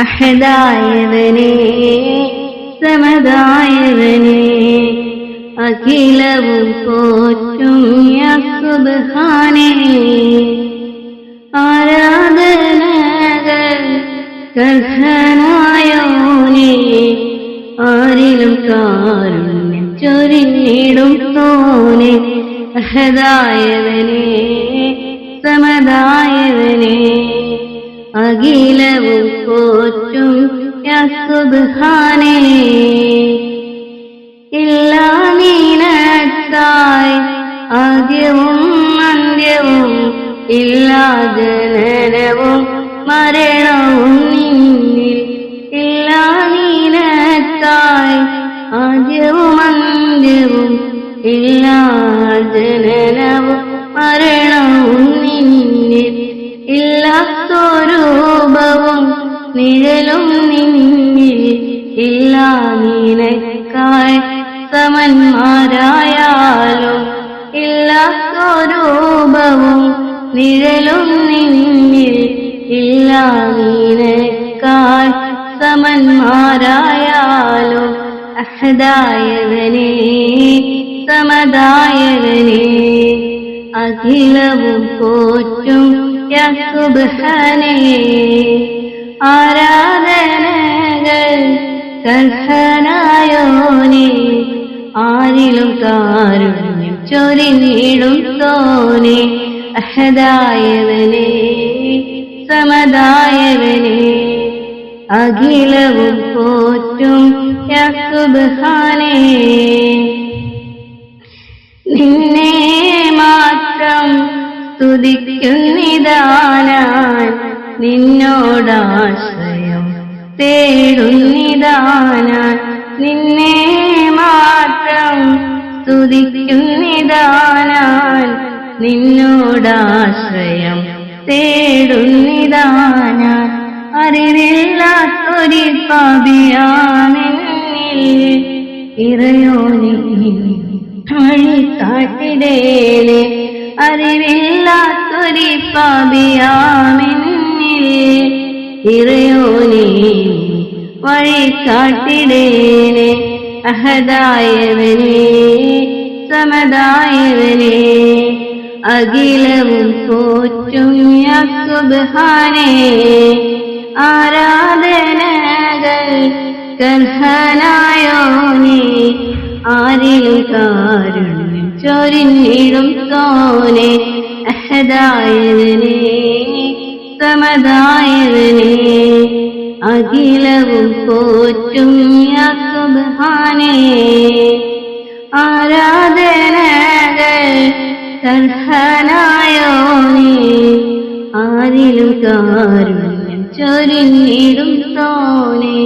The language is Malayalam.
അഹദായവനേ സമദായവനേ അഖിലവും പോറ്റും യാ സുബ്ഹാനേ. ആരാധനകൾ കർഹനായോനേ ആരിലും കാരുണ്യം ചൊരിഞ്ഞിടും തോനെ. അഹദായവനേ സമദായവനേ അഖിലവും പോറ്റും യാ സുബ്ഹാനേ. ഇല്ലാ നിനക്കായി ആദ്യവും അന്ത്യവും ഇല്ലാ ജനനവും മരണവും നിന്നിൽ. ഇല്ലാ നിനക്കായി ആദ്യവും അന്ത്യവും ഇല്ലാ ജനനവും മരണവും നിന്നിൽ. ഇല്ലാ സ്വരൂപവും നിഴലും നിന്നിൽ. ഇല്ലാ നിനക്കായി സമന്മാരായാലും ഇല്ലാ സ്വരൂപവും നിഴലും നിന്നിൽ. ഇല്ലാ നിനക്കായി സമന്മാരായാലും. അഹദായവനേ സമദായവനേ അഖിലവും പോറ്റും യാ സുബ്ഹാനേ. ആരാധനകൾ കർഹനായോനേ ആരിലും കാരുണ്യം ചൊരിഞ്ഞിടും തോനെ. അഹദായവനേ സമദായവനേ അഖിലവും പോറ്റും യാ സുബ്ഹാനേ. നിന്നെ മാത്രം സ്തുതിക്കുന്നിതാ ഞാൻ നിന്നോടാശ്രയം തേടുന്നിതാ ഞാൻ. നിന്നെ മാത്രം സ്തുതിക്കുന്നിതാ ഞാൻ നിന്നോടാശ്രയം തേടുന്നിതാ ഞാൻ. അറിവില്ലാത്തൊരു പാപിയാണെന്നിൽ ഇറയോനെ വഴി കാട്ടിടേനെ. അറിവില്ലാത്തൊരു പാപിയാമെന്നിൽ ഇറയോനെ വഴി കാട്ടിടേനെ. അഹദായവനേ സമദായവനേ അഖിലവും പോറ്റും യാ സുബ്ഹാനേ. ആരാധനകൾ കർഹനായോനേ ആരിലും കാരുണ്യം ചൊരിഞ്ഞിടും തോനെ. അഹദായവനേ സമദായവനേ അഖിലവും പോറ്റും യാ സുബ്ഹാനേ. ആരാധനകൾ കർഹനായോനേ ആരിലും കാരുണ്യം ചൊരിഞ്ഞിടും തോനെ.